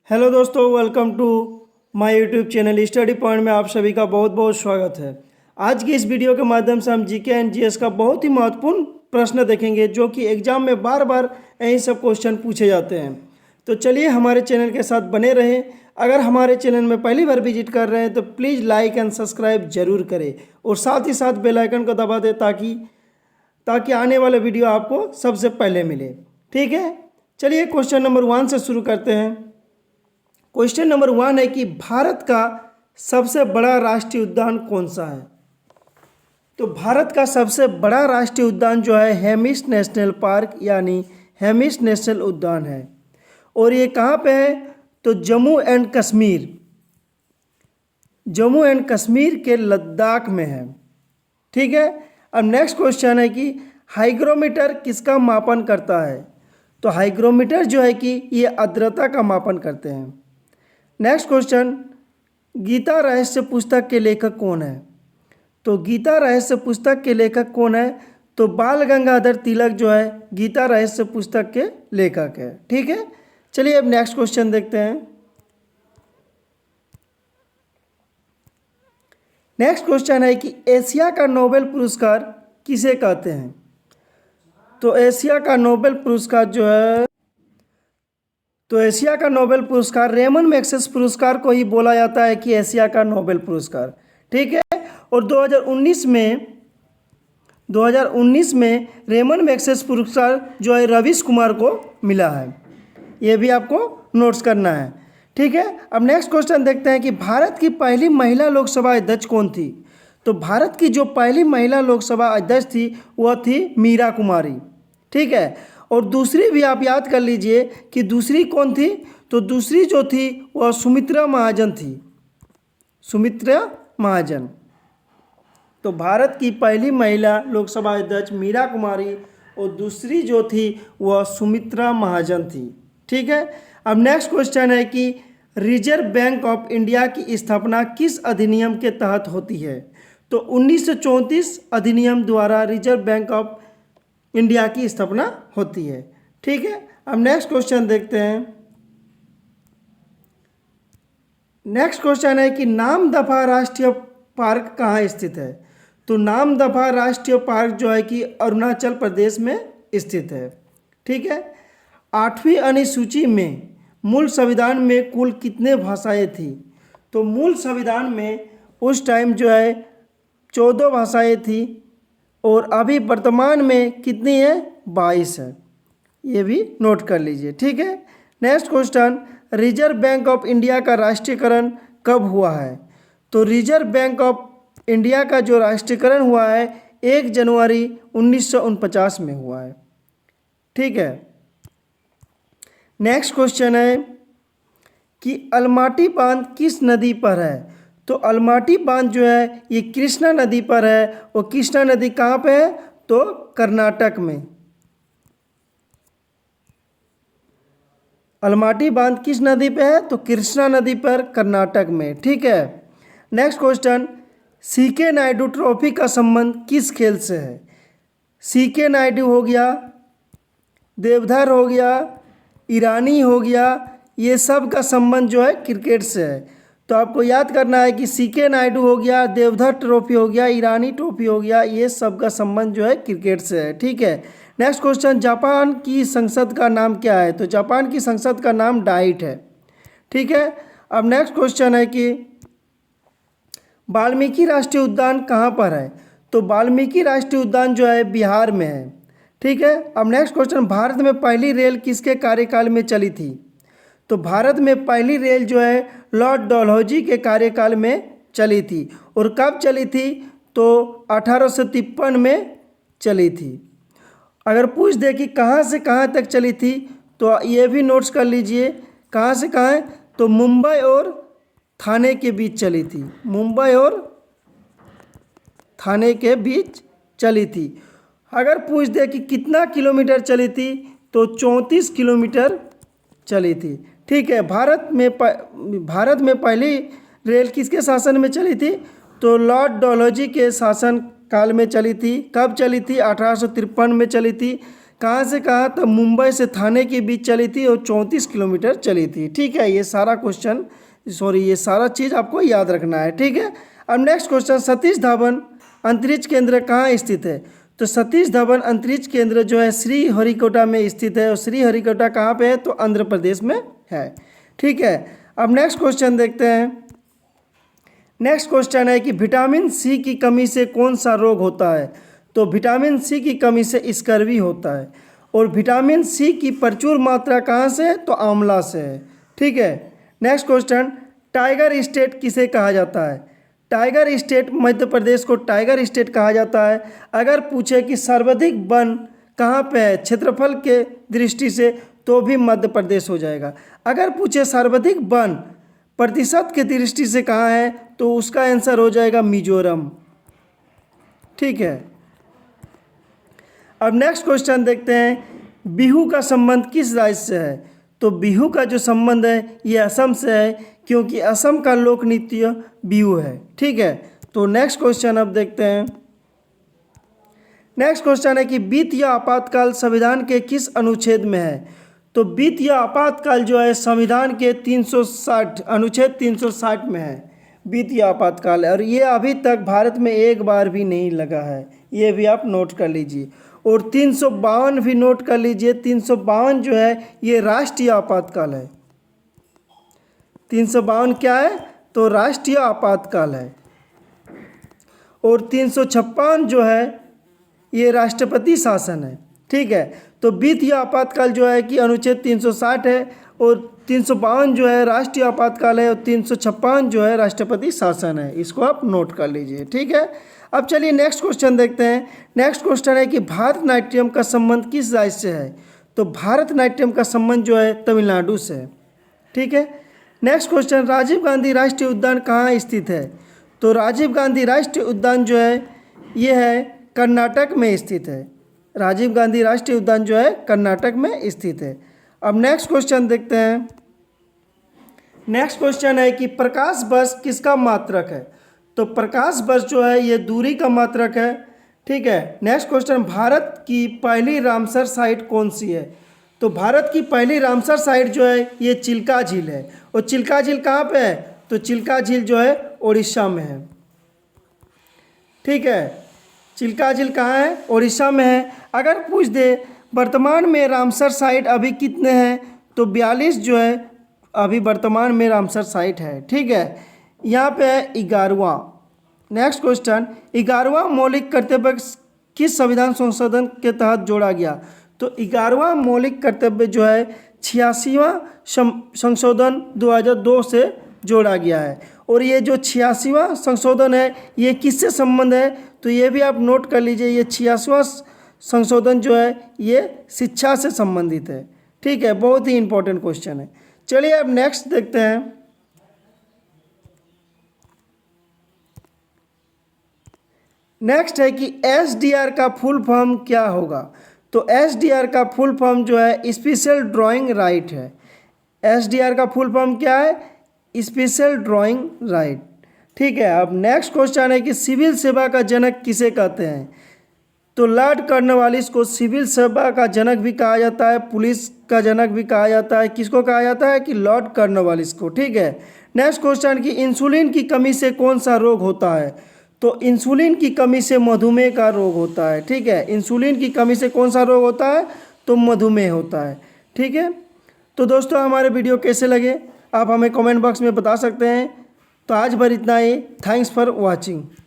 Hello दोस्तों, welcome to my YouTube channel study point में आप सभी का बहुत बहुत स्वागत है। आज की इस वीडियो के माध्यम से हम जीके एंड जीएस का बहुत ही महत्वपूर्ण प्रश्न देखेंगे जो कि एग्जाम में बार बार यही सब क्वेश्चन पूछे जाते हैं। तो चलिए हमारे चैनल के साथ बने रहें। अगर हमारे चैनल में पहली बार विजिट कर रहे हैं तो प्लीज़ लाइक एंड सब्सक्राइब जरूर करें और साथ ही साथ बेल आइकन को दबा दें ताकि आने वाले वीडियो आपको सबसे पहले मिले। ठीक है, चलिए क्वेश्चन नंबर 1 से शुरू करते हैं। क्वेश्चन नंबर 1 है कि भारत का सबसे बड़ा राष्ट्रीय उद्यान कौन सा है। तो भारत का सबसे बड़ा राष्ट्रीय उद्यान जो है हेमिस नेशनल पार्क यानी हेमिस नेशनल उद्यान है और ये कहाँ पे है तो जम्मू एंड कश्मीर के लद्दाख में है। ठीक है, अब नेक्स्ट क्वेश्चन है कि हाइग्रोमीटर किसका मापन करता है। तो हाइग्रोमीटर जो है कि ये आर्द्रता का मापन करते हैं। नेक्स्ट क्वेश्चन, गीता रहस्य पुस्तक के लेखक कौन है। तो गीता रहस्य पुस्तक के लेखक कौन है तो बाल गंगाधर तिलक जो है गीता रहस्य पुस्तक के लेखक है। ठीक है, चलिए अब नेक्स्ट क्वेश्चन देखते हैं। नेक्स्ट क्वेश्चन है कि एशिया का नोबेल पुरस्कार किसे कहते हैं। तो एशिया का नोबेल पुरस्कार जो है एशिया का नोबेल पुरस्कार रेमन मैग्सेसे पुरस्कार को ही बोला जाता है कि एशिया का नोबेल पुरस्कार। ठीक है, और 2019 में रेमन मैग्सेसे पुरस्कार जो है रवीश कुमार को मिला है। ये भी आपको नोट्स करना है। ठीक है, अब नेक्स्ट क्वेश्चन देखते हैं कि भारत की पहली महिला लोकसभा अध्यक्ष कौन थी। तो भारत की जो पहली महिला लोकसभा अध्यक्ष थी वह थी मीरा कुमारी। ठीक है, और दूसरी भी आप याद कर लीजिए कि दूसरी कौन थी। तो दूसरी जो थी वह सुमित्रा महाजन थी। सुमित्रा महाजन। तो भारत की पहली महिला लोकसभा अध्यक्ष मीरा कुमारी और दूसरी जो थी वह सुमित्रा महाजन थी। ठीक है, अब नेक्स्ट क्वेश्चन है कि रिजर्व बैंक ऑफ इंडिया की स्थापना किस अधिनियम के तहत होती है। तो 1934 अधिनियम द्वारा रिजर्व बैंक ऑफ इंडिया की स्थापना होती है। ठीक है, अब नेक्स्ट क्वेश्चन देखते हैं। नेक्स्ट क्वेश्चन है कि नामदफा राष्ट्रीय पार्क कहाँ स्थित है। तो नामदफा राष्ट्रीय पार्क जो है कि अरुणाचल प्रदेश में स्थित है। ठीक है, 8वीं अनुसूची में मूल संविधान में कुल कितने भाषाएं थी। तो मूल संविधान में उस टाइम जो है 14 भाषाएं थी और अभी वर्तमान में कितनी है 22 है। ये भी नोट कर लीजिए। ठीक है, next question, reserve bank of India का राष्ट्रीयकरण कब हुआ है। तो रिजर्व बैंक ऑफ इंडिया का जो राष्ट्रीयकरण हुआ है 1 जनवरी 1949 में हुआ है। ठीक है, नेक्स्ट क्वेश्चन है कि अलमाटी बांध किस नदी पर है। तो अलमाटी बांध जो है ये कृष्णा नदी पर है और कृष्णा नदी कहाँ पे है तो कर्नाटक में। अलमाटी बांध किस नदी पे है तो कृष्णा नदी पर कर्नाटक में। ठीक है, next question, CK Naidu trophy का संबंध किस खेल से है। सीके नायडू हो गया, देवधर हो गया, ईरानी हो गया, ये सब का संबंध जो है क्रिकेट से है। तो आपको याद करना है कि सीके नायडू हो गया, देवधर ट्रॉफी हो गया, ईरानी ट्रॉफी हो गया, ये सब का संबंध जो है क्रिकेट से है। ठीक है, नेक्स्ट क्वेश्चन, जापान की संसद का नाम क्या है। तो जापान की संसद का नाम डाइट है। ठीक है, अब नेक्स्ट क्वेश्चन है कि वाल्मीकि राष्ट्रीय उद्यान कहाँ पर है। तो वाल्मीकि राष्ट्रीय उद्यान जो है बिहार में है। ठीक है, अब नेक्स्ट क्वेश्चन, भारत में पहली रेल किसके कार्यकाल में चली थी। तो भारत में पहली रेल जो है लॉर्ड डलहौजी के कार्यकाल में चली थी और कब चली थी तो 1853 में चली थी। अगर पूछ दे कि कहाँ से कहाँ तक चली थी तो ये भी नोट्स कर लीजिए, कहाँ से कहाँ है तो मुंबई और थाने के बीच चली थी। मुंबई और थाने के बीच चली थी। अगर पूछ दे कि कितना किलोमीटर चली थी तो 34 किलोमीटर चली थी। ठीक है, भारत में पहली रेल किसके शासन में चली थी तो लॉर्ड डलहौजी के शासन काल में चली थी। कब चली थी 1853 में चली थी। कहाँ से कहाँ, तो मुंबई से थाने के बीच चली थी और 34 किलोमीटर चली थी। ठीक है, ये सारा क्वेश्चन ये सारा चीज़ आपको याद रखना है। ठीक है, अब नेक्स्ट क्वेश्चन, सतीश धवन अंतरिक्ष केंद्र कहाँ स्थित है? तो सतीश धवन अंतरिक्ष केंद्र जो है श्रीहरिकोटा में स्थित है। और श्रीहरिकोटा कहाँ पे है? तो आंध्र प्रदेश में है। ठीक है, अब नेक्स्ट क्वेश्चन देखते हैं। नेक्स्ट क्वेश्चन है कि विटामिन सी की कमी से कौन सा रोग होता है? तो विटामिन सी की कमी से स्कर्वी होता है। और विटामिन सी की प्रचुर मात्रा कहाँ से है? तो आंवला से है। ठीक है, नेक्स्ट क्वेश्चन, टाइगर स्टेट किसे कहा जाता है? टाइगर स्टेट, मध्य प्रदेश को टाइगर स्टेट कहा जाता है। अगर पूछे कि सर्वाधिक वन कहाँ पे है क्षेत्रफल के दृष्टि से, तो भी मध्य प्रदेश हो जाएगा। अगर पूछे सर्वाधिक वन प्रतिशत के दृष्टि से कहाँ है, तो उसका आंसर हो जाएगा मिजोरम। ठीक है, अब नेक्स्ट क्वेश्चन देखते हैं, बिहू का संबंध किस राज्य से है? तो बिहू का जो संबंध है ये असम से है, क्योंकि असम का लोक नृत्य बिहू है। ठीक है, तो नेक्स्ट क्वेश्चन अब देखते हैं। नेक्स्ट क्वेश्चन है कि वित्त या आपातकाल संविधान के किस अनुच्छेद में है? तो वित्त या आपातकाल जो है संविधान के 360 अनुच्छेद 360 में है वित्त या आपातकाल, और ये अभी तक भारत में एक बार भी नहीं लगा है, ये भी आप नोट कर लीजिए। और 352 भी नोट कर लीजिए। 352 जो है ये राष्ट्रीय आपातकाल है। 352 क्या है? तो राष्ट्रीय आपातकाल है। और 356 जो है ये राष्ट्रपति शासन है। ठीक है, तो वित्त या आपातकाल जो है कि अनुच्छेद 360 है, और 352 जो है राष्ट्रीय आपातकाल है, और 356 जो है राष्ट्रपति शासन है। इसको आप नोट कर लीजिए। ठीक है, अब चलिए नेक्स्ट क्वेश्चन देखते हैं। नेक्स्ट क्वेश्चन है कि भारतनाट्यम का संबंध किस राज्य से है? तो भारतनाट्यम का संबंध जो है तमिलनाडु से है। ठीक है, नेक्स्ट क्वेश्चन, राजीव गांधी राष्ट्रीय उद्यान कहाँ स्थित है? तो राजीव गांधी राष्ट्रीय उद्यान जो है ये है कर्नाटक में स्थित है। राजीव गांधी राष्ट्रीय उद्यान जो है कर्नाटक में स्थित है। अब नेक्स्ट क्वेश्चन देखते हैं। नेक्स्ट क्वेश्चन है कि प्रकाश वर्ष किसका मात्रक है? तो प्रकाश वर्ष जो है ये दूरी का मात्रक है। ठीक है, नेक्स्ट क्वेश्चन, भारत की पहली रामसर साइट कौन सी है? तो भारत की पहली रामसर साइट जो है ये चिल्का झील है। और चिल्का झील कहाँ पे है? तो चिल्का झील जो है उड़ीसा में है। ठीक है, चिल्का झील कहाँ है? उड़ीसा में है। अगर पूछ दे वर्तमान में रामसर साइट अभी कितने हैं, तो 42 जो है अभी वर्तमान में रामसर साइट है। ठीक है, यहाँ पे है 11वां। नेक्स्ट क्वेश्चन, 11वां मौलिक कर्तव्य किस संविधान संशोधन के तहत जोड़ा गया? तो 11वां मौलिक कर्तव्य जो है 86वां संशोधन 2002 से जोड़ा गया है। और ये जो 86वां संशोधन है ये किससे संबंध है? तो ये भी आप नोट कर लीजिए। ये 86वां संशोधन जो है ये शिक्षा से संबंधित है। ठीक है, बहुत ही इंपॉर्टेंट क्वेश्चन है। चलिए अब नेक्स्ट देखते हैं। नेक्स्ट है कि एसडीआर का फुल फॉर्म क्या होगा? तो एसडीआर का फुल फॉर्म जो है स्पेशल ड्राइंग राइट है। एसडीआर का फुल फॉर्म क्या है? Special drawing right. ठीक है, अब नेक्स्ट क्वेश्चन है कि सिविल सेवा का जनक किसे कहते हैं? तो लॉर्ड कॉर्नवालिस को सिविल सेवा का जनक भी कहा जाता है, पुलिस का जनक भी कहा जाता है। किसको कहा जाता है? कि लॉर्ड कॉर्नवालिस को। ठीक है, नेक्स्ट क्वेश्चन कि इंसुलिन की कमी से कौन सा रोग होता है? तो इंसुलिन की कमी से मधुमेह का रोग होता है। ठीक है, इंसुलिन की कमी से कौन सा रोग होता है? तो मधुमेह होता है। ठीक है, तो दोस्तों हमारे वीडियो कैसे लगे आप हमें कमेंट बॉक्स में बता सकते हैं। तो आज भर इतना ही। Thanks for watching.